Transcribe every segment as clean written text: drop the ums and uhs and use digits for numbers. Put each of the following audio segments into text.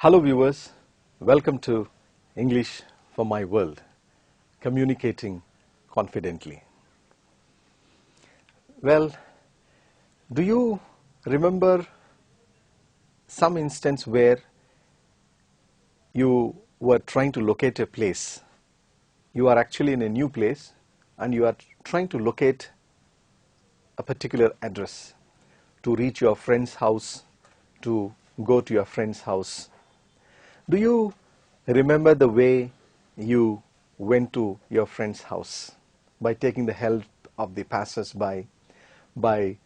Hello viewers, welcome to English for My World, communicating confidently. Well, do you remember some instance where you were trying to locate a place? You are actually in a new place and you are trying to locate a particular address to reach your friend's house, to go to your friend's house. Do you remember the way you went to your friend's house? By taking the help of the passers-by, by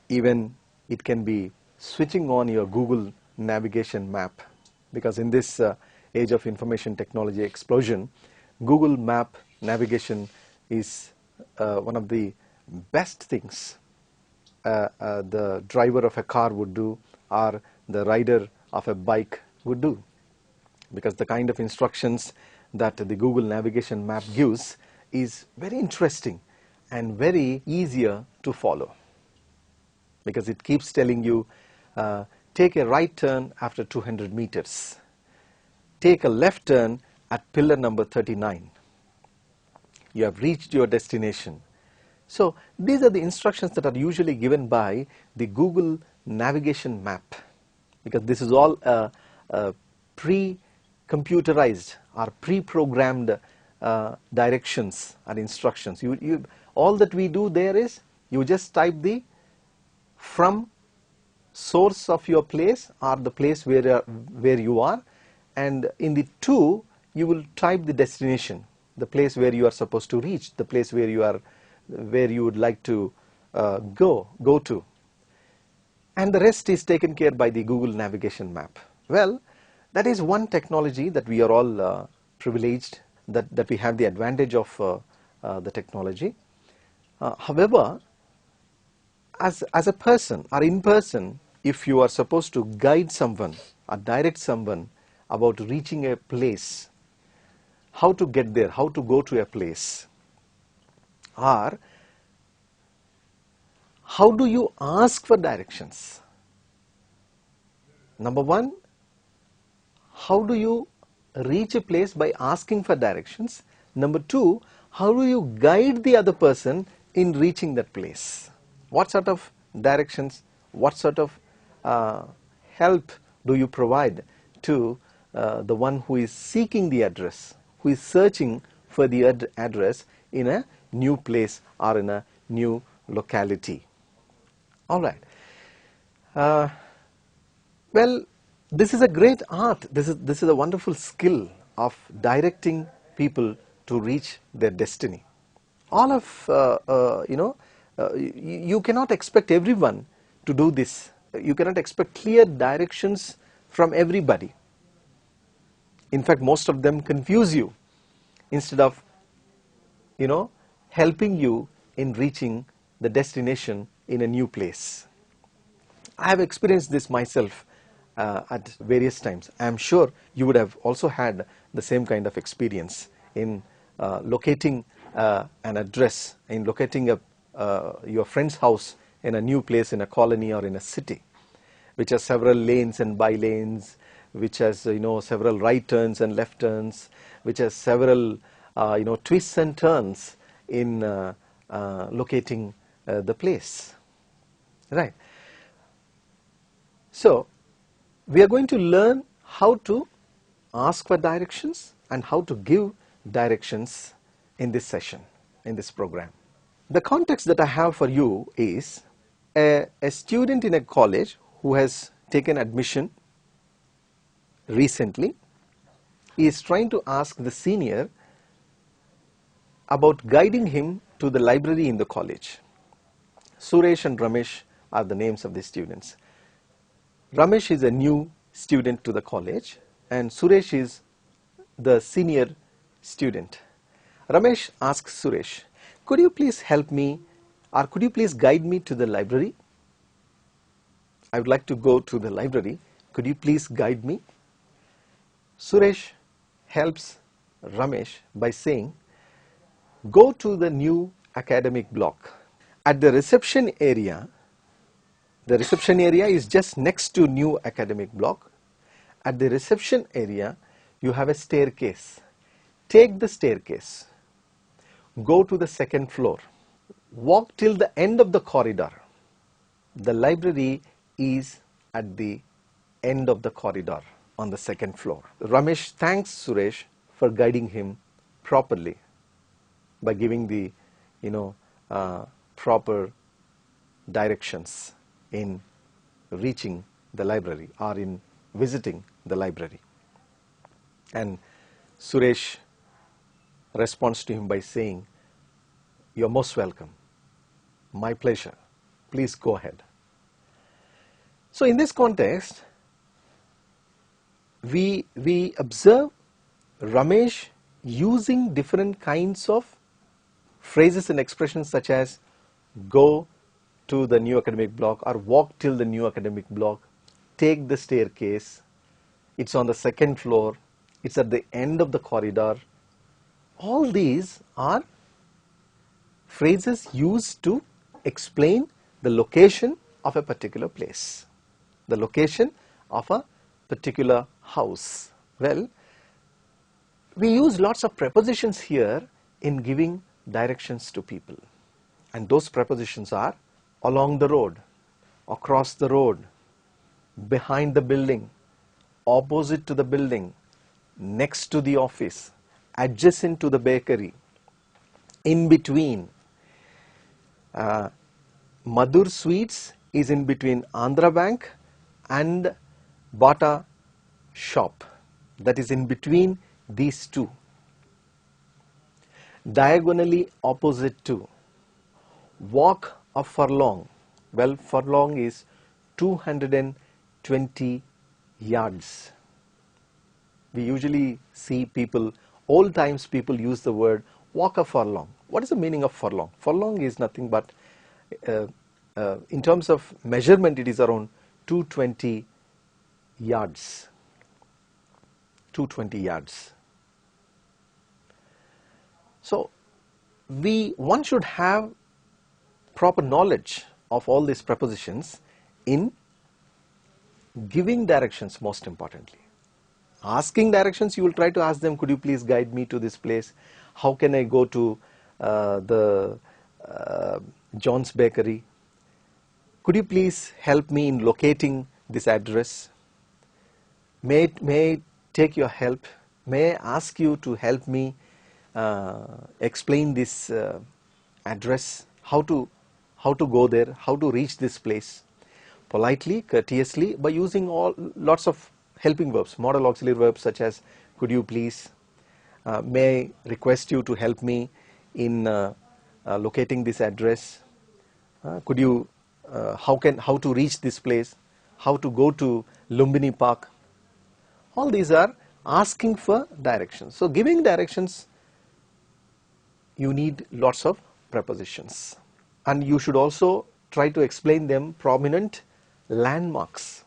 even it can be switching on your Google navigation map, because in this age of information technology explosion, Google map navigation is one of the best things the driver of a car would do, or the rider of a bike would do, because the kind of instructions that the Google navigation map gives is very interesting and very easier to follow, because it keeps telling you take a right turn after 200 meters, take a left turn at pillar number 39, you have reached your destination. So these are the instructions that are usually given by the Google navigation map, because this is all pre-computerized or pre-programmed directions and instructions. All that we do there is you just type the from source of your place or the place where you are, and in the to you will type the destination, the place where you are supposed to reach, the place where you would like to go to, and the rest is taken care by the Google navigation map. Well, that is one technology that we are all privileged, that we have the advantage of the technology. However, as a person or in person, if you are supposed to guide someone or direct someone about reaching a place, how to get there, how to go to a place, or how do you ask for directions? Number one, how do you reach a place by asking for directions? Number two, how do you guide the other person in reaching that place? What sort of directions, what sort of help do you provide to the one who is seeking the address, who is searching for the address in a new place or in a new locality? All right. Well, this is a great art. This is a wonderful skill of directing people to reach their destiny. All of you cannot expect everyone to do this. You cannot expect clear directions from everybody. In fact, most of them confuse you instead of helping you in reaching the destination in a new place. I have experienced this myself at various times. I am sure you would have also had the same kind of experience in locating an address, in locating your friend's house in a new place, in a colony or in a city, which has several lanes and by lanes, which has several right turns and left turns, which has several twists and turns in locating the place, right? So we are going to learn how to ask for directions and how to give directions in this session, in this program. The context that I have for you is a student in a college who has taken admission recently. He is trying to ask the senior about guiding him to the library in the college. Suresh and Ramesh are the names of the students. Ramesh is a new student to the college and Suresh is the senior student. Ramesh asks Suresh, could you please help me, or could you please guide me to the library? I would like to go to the library. Could you please guide me? Suresh helps Ramesh by saying, go to the new academic block. At the reception area is just next to new academic block. at the reception area you have a staircase. Take the staircase. Go to the second floor. Walk till the end of the corridor. The library is at the end of the corridor on the second floor. Ramesh thanks Suresh for guiding him properly by giving the proper directions in reaching the library or in visiting the library. And Suresh responds to him by saying, "You're most welcome. My pleasure. Please go ahead." So in this context, we observe Ramesh using different kinds of phrases and expressions such as go to the new academic block or walk till the new academic block, take the staircase, it's on the second floor, it's at the end of the corridor. All these are phrases used to explain the location of a particular place, the location of a particular house. Well, we use lots of prepositions here in giving directions to people, and those prepositions are along the road, across the road, behind the building, opposite to the building, next to the office, adjacent to the bakery, in between. Madhur Sweets is in between Andhra Bank and Bata shop, that is in between these two. Diagonally opposite to. Walk a furlong. Well, furlong is 220 yards. We usually see people, old times people use the word walk a furlong. What is the meaning of furlong? Furlong is nothing but, in terms of measurement, it is around 220 yards. 220 yards. So one should have proper knowledge of all these prepositions in giving directions, most importantly. Asking directions, you will try to ask them, could you please guide me to this place? How can I go to the John's Bakery? Could you please help me in locating this address? May I take your help? May I ask you to help me explain this address, how to go there, how to reach this place? Politely, courteously, by using lots of helping verbs, modal auxiliary verbs such as could you please, may I request you to help me in locating this address, could you, how to reach this place, how to go to Lumbini Park. All these are asking for directions. So giving directions, you need lots of prepositions, and you should also try to explain them prominent landmarks.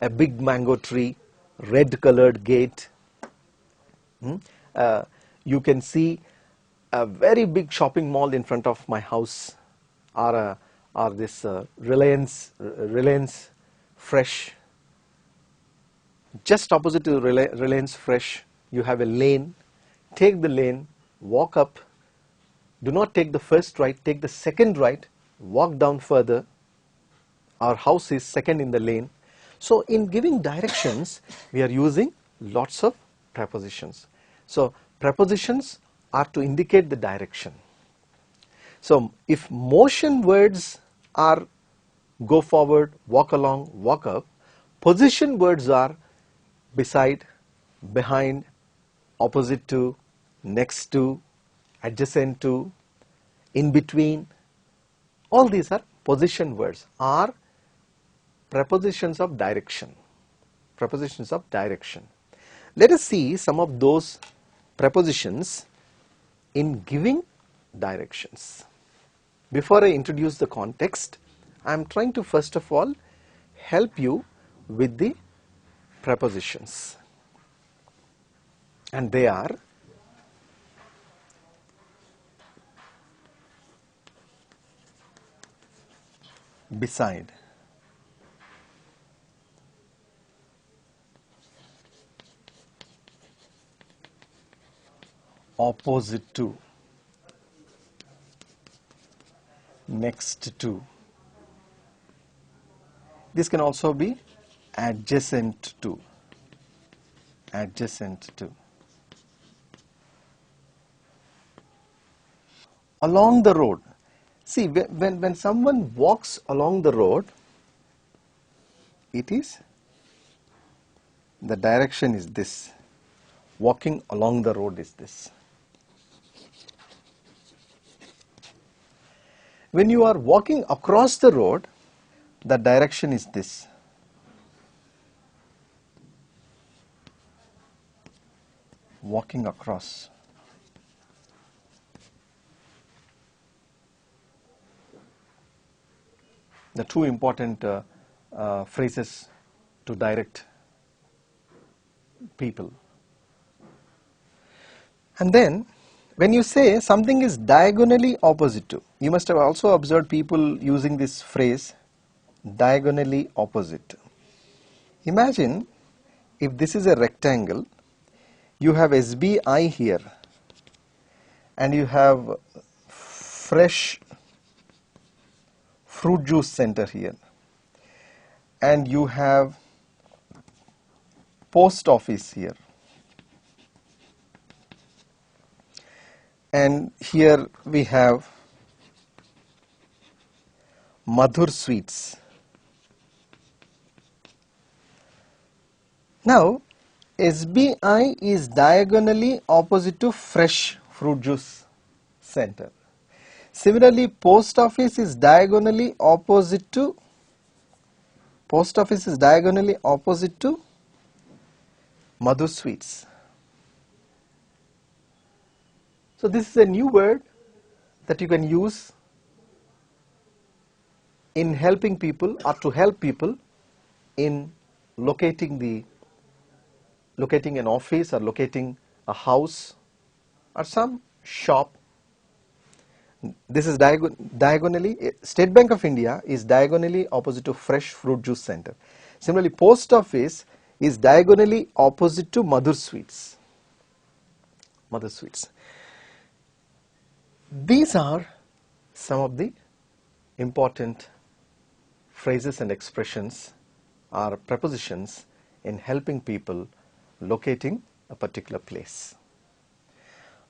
A big mango tree, red colored gate. You can see a very big shopping mall in front of my house, or this Reliance Fresh. Just opposite to Reliance Fresh, you have a lane. Take the lane, walk up. Do not take the first right, take the second right, walk down further. Our house is second in the lane. So in giving directions, we are using lots of prepositions. So prepositions are to indicate the direction. So if motion words are go forward, walk along, walk up, position words are beside, behind, opposite to, next to, adjacent to, in between. All these are position words, are prepositions of direction. Prepositions of direction. Let us see some of those prepositions in giving directions. Before I introduce the context, I am trying to first of all help you with the prepositions, and they are beside, opposite to, next to. This can also be adjacent to, adjacent to. Along the road. See, when someone walks along the road, it is, the direction is this. Walking along the road is this. When you are walking across the road, the direction is this. Walking across. The two important phrases to direct people. And then when you say something is diagonally opposite to, you must have also observed people using this phrase, diagonally opposite. Imagine if this is a rectangle, you have SBI here and you have fresh fruit juice center here, and you have post office here, and here we have Madhur Sweets. Now SBI is diagonally opposite to fresh fruit juice center. Similarly, post office is diagonally opposite to, Madhur Sweets. So this is a new word that you can use in helping people, or to help people in locating an office, or locating a house or some shop. This is diagonally, State Bank of India is diagonally opposite to Fresh Fruit Juice Center. Similarly, Post Office is diagonally opposite to Madhur Sweets. Madhur Sweets. These are some of the important phrases and expressions, or prepositions, in helping people locating a particular place.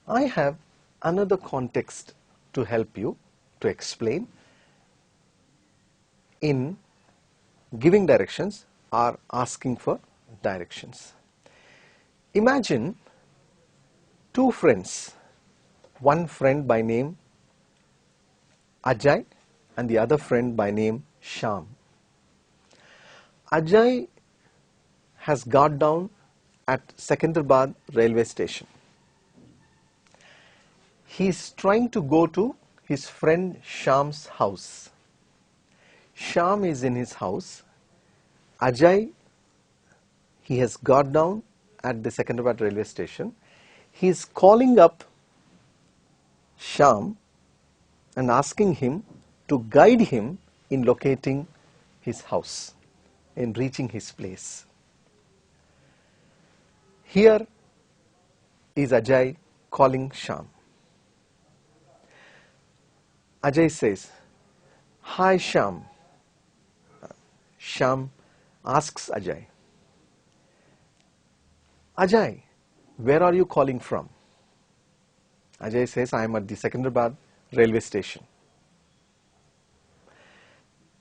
I have another context to help you to explain in giving directions or asking for directions. Imagine two friends, one friend by name Ajay and the other friend by name Shyam. Ajay has got down at Secunderabad railway station. He is trying to go to his friend Shyam's house. Shyam is in his house. Ajay, he has got down at the Secunderabad railway station. He is calling up Shyam and asking him to guide him in locating his house, in reaching his place. Here is Ajay calling Shyam. Ajay says, "Hi Shyam." Shyam asks Ajay, "Ajay, where are you calling from?" Ajay says, "I am at the Secunderabad railway station."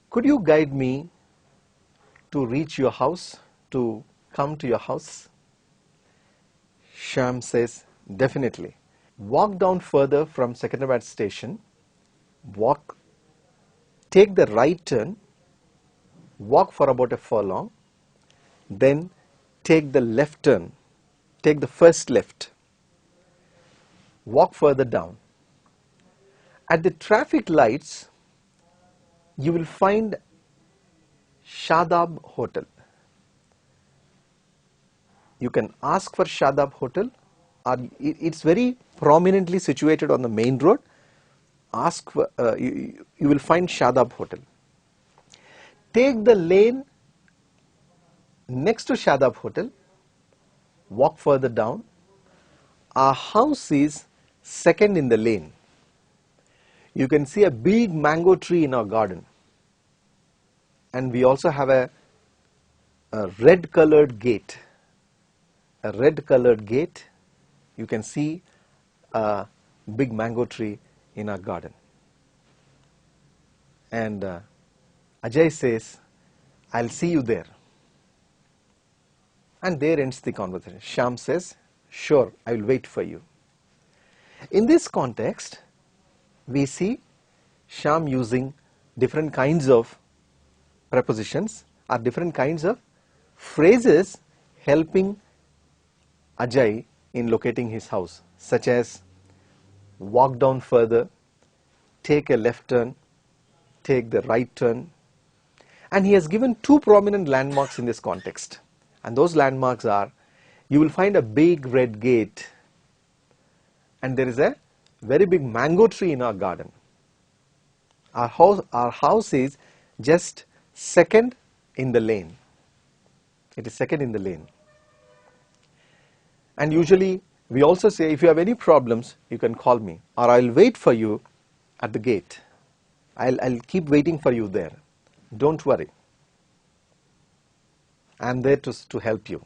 "Could you guide me to reach your house, to come to your house?" Shyam says, "Definitely. Walk down further from Secunderabad station, take the right turn, walk for about a furlong, then take the left turn, take the first left, walk further down. At the traffic lights, you will find Shadab Hotel. You can ask for Shadab Hotel, or it's very prominently situated on the main road. Ask for, you will find Shadab Hotel. Take the lane next to Shadab Hotel, walk further down. Our house is second in the lane. You can see a big mango tree in our garden. And we also have a red colored gate. A red colored gate. You can see a big mango tree in our garden. And Ajay says, I'll see you there. And there ends the conversation. Shyam says, sure, I will wait for you. In this context, we see Shyam using different kinds of prepositions or different kinds of phrases helping Ajay in locating his house, such as walk down further, take a left turn, take the right turn. And he has given two prominent landmarks in this context. And those landmarks are, you will find a big red gate and there is a very big mango tree in our garden. Our house is just second in the lane. It is second in the lane. And usually we also say, if you have any problems, you can call me, or I'll wait for you at the gate. I'll keep waiting for you there. Don't worry. I'm there to help you.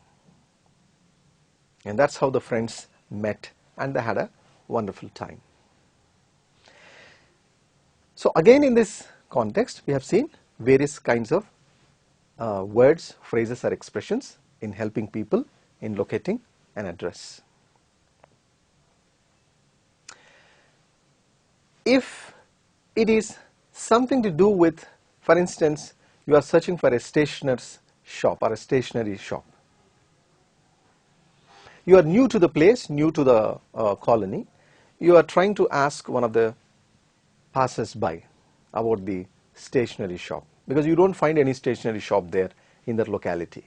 And that's how the friends met and they had a wonderful time. So again, in this context, we have seen various kinds of words, phrases or expressions in helping people in locating an address. If it is something to do with, for instance, you are searching for a stationer's shop or a stationery shop. You are new to the place, new to the colony. You are trying to ask one of the passers-by about the stationery shop because you don't find any stationery shop there in that locality.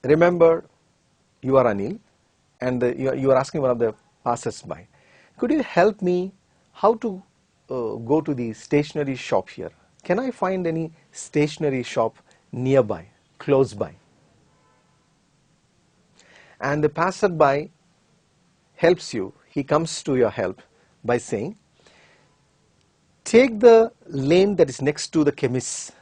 Remember, you are Anil and you are asking one of the passers-by, could you help me how to go to the stationery shop here? Can I find any stationery shop nearby, close by? And the passerby helps you, he comes to your help by saying, take the lane that is next to the chemist.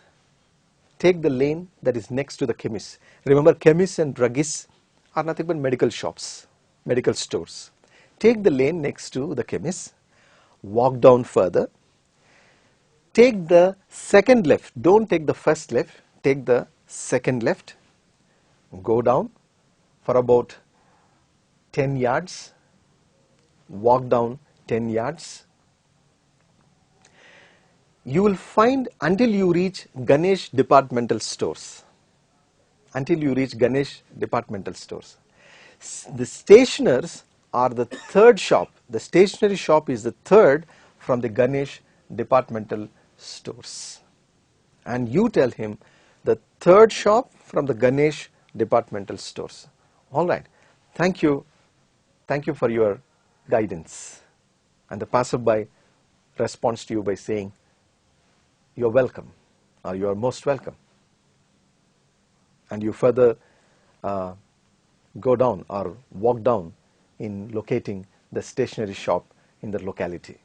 Take the lane that is next to the chemist. Remember, chemists and druggists are nothing but medical shops, medical stores. Take the lane next to the chemist, walk down further, take the second left, don't take the first left, take the second left, go down for about 10 yards, walk down 10 yards. You will find until you reach Ganesh departmental stores. Until you reach Ganesh departmental stores. The stationers are the third shop. The stationery shop is the third from the Ganesh departmental stores. And you tell him the third shop from the Ganesh departmental stores. All right. Thank you. Thank you for your guidance. And the passerby responds to you by saying, you're welcome, or you are most welcome. And you further go down or walk down in locating the stationery shop in the locality.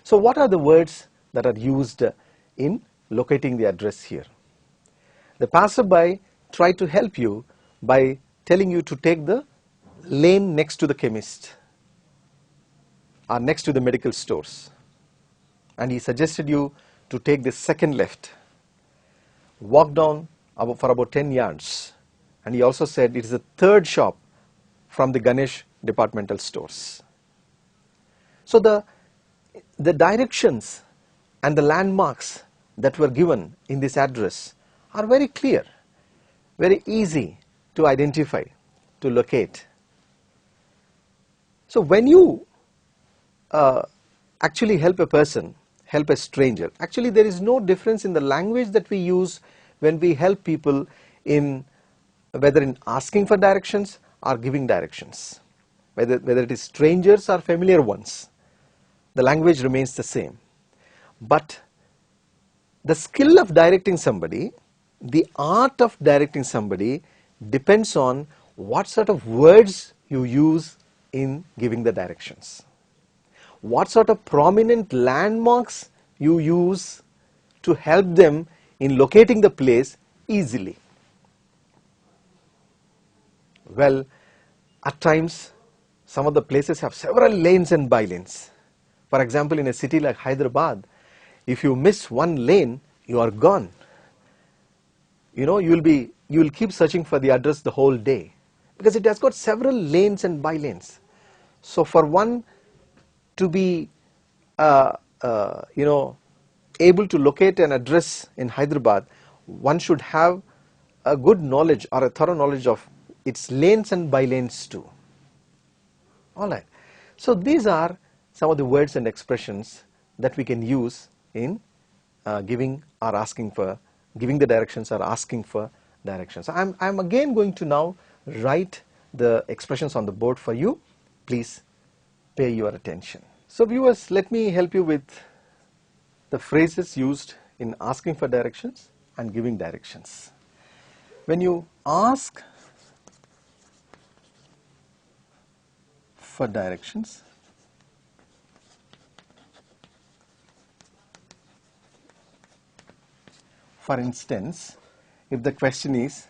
So what are the words that are used in locating the address here? The passerby tried to help you by telling you to take the lane next to the chemist or next to the medical stores. And he suggested you to take the second left, walk down for about 10 yards. And he also said it is the third shop from the Ganesh departmental stores. So the directions and the landmarks that were given in this address are very clear, very easy to identify, to locate. So when you actually help a person, help a stranger, actually there is no difference in the language that we use when we help people in whether in asking for directions or giving directions. Whether it is strangers or familiar ones, the language remains the same. But the skill of directing somebody, the art of directing somebody depends on what sort of words you use in giving the directions. What sort of prominent landmarks you use to help them in locating the place easily. Well, at times some of the places have several lanes and bylanes. For example, in a city like Hyderabad, if you miss one lane, you are gone. You know, you will keep searching for the address the whole day because it has got several lanes and bylanes. So for one to be able to locate an address in Hyderabad, one should have a good knowledge or a thorough knowledge of its lanes and bylanes too. Alright, so these are some of the words and expressions that we can use in giving the directions or asking for directions. I'm again going to now write the expressions on the board for you. Please pay your attention. So viewers, let me help you with the phrases used in asking for directions and giving directions. When you ask for directions, for instance, if the question is,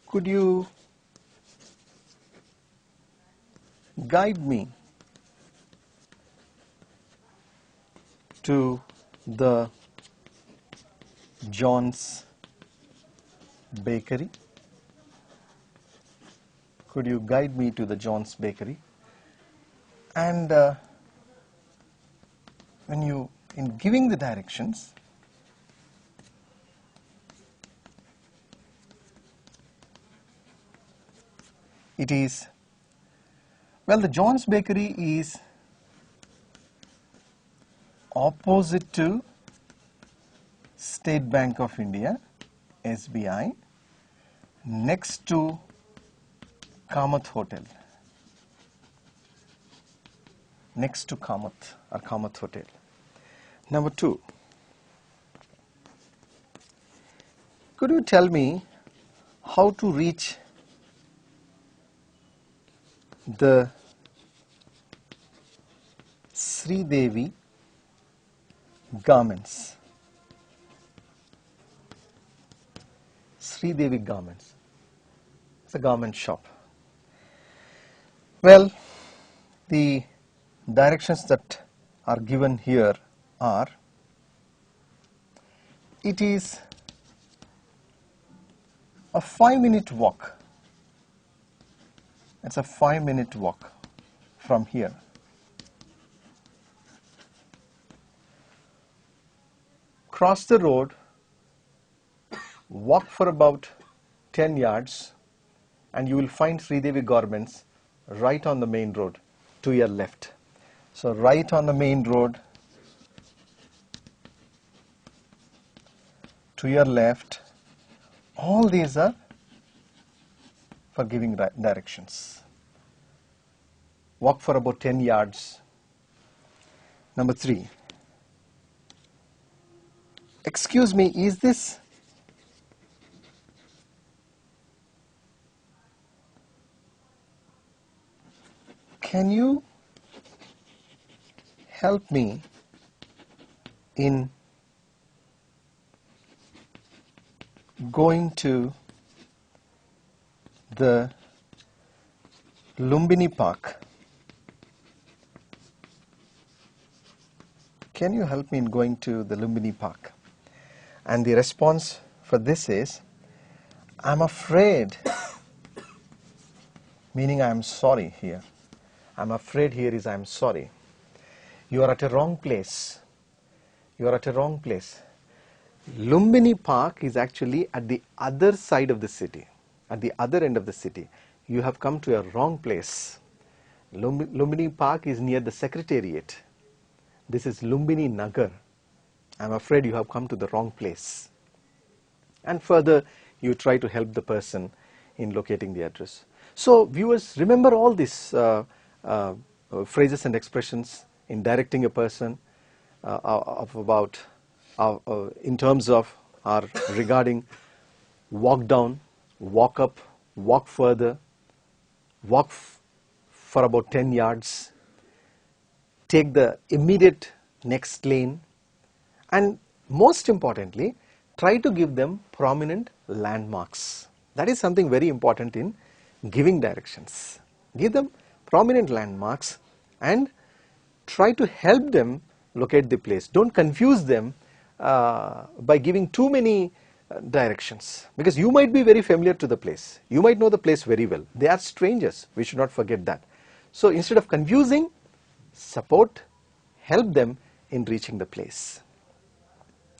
could you guide me to the John's bakery? Could you guide me to the John's bakery? And in giving the directions, it is, well, the John's bakery is opposite to State Bank of India, SBI, next to Kamath Hotel. Next to Kamath or Kamath Hotel. Number 2. Could you tell me how to reach the Sridevi garments? Sridevi garments. It's a garment shop. Well, the directions that are given here are, it is a 5-minute walk. It's a 5-minute walk from here. Cross the road, walk for about 10 yards, and you will find Sridevi garments right on the main road to your left. So right on the main road to your left, all these are for giving directions. Walk for about 10 yards. Number 3. Excuse me, is this can you help me in going to the Lumbini Park? Can you help me in going to the Lumbini Park? And the response for this is, I'm afraid, meaning I am sorry here. I'm afraid here is I'm sorry. You are at a wrong place. You are at a wrong place. Lumbini Park is actually at the other side of the city, at the other end of the city. You have come to a wrong place. Lumbini Park is near the Secretariat. This is Lumbini Nagar. I'm afraid you have come to the wrong place. And further, you try to help the person in locating the address. So viewers, remember all these phrases and expressions in directing a person in terms of or regarding walk down, walk up, walk further, walk for about 10 yards, take the immediate next lane, and most importantly, try to give them prominent landmarks. That is something very important in giving directions. Give them prominent landmarks and try to help them locate the place. Don't confuse them by giving too many directions, because you might be very familiar to the place. You might know the place very well. They are strangers. We should not forget that. So instead of confusing, support, help them in reaching the place.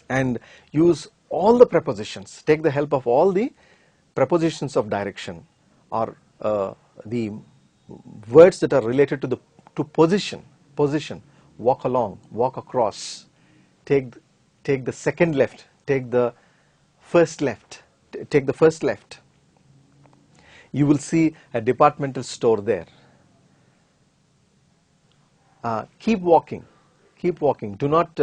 And use all the prepositions. Take the help of all the prepositions of direction, or the words that are related to position. Walk along, walk across, take the second left, take the first left, take the first left. You will see a departmental store there. Keep walking, keep walking. Do not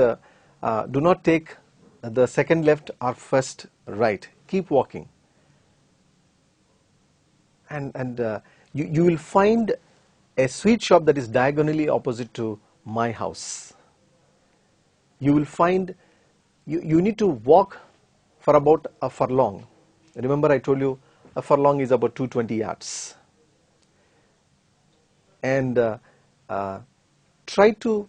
take the second left or first right. Keep walking. And you will find a sweet shop that is diagonally opposite to my house. You will find, you need to walk for about a furlong. Remember, I told you a furlong is about 220 yards. And try to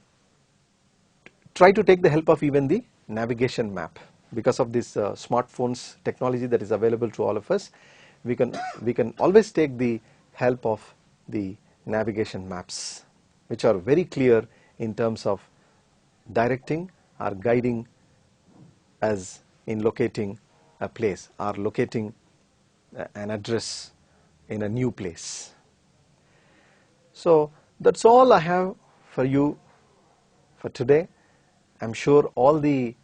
take the help of even the navigation map. Because of this smartphones technology that is available to all of us, we can always take the help of the navigation maps, which are very clear in terms of directing or guiding us in locating a place or locating an address in a new place. So that's all I have for you for today. I'm sure all the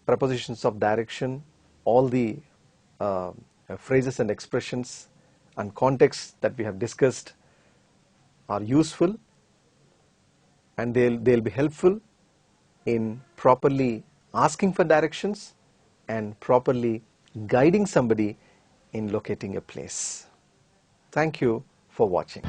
prepositions of direction, all the phrases and expressions and contexts that we have discussed are useful, and they'll be helpful in properly asking for directions and properly guiding somebody in locating a place. Thank you for watching.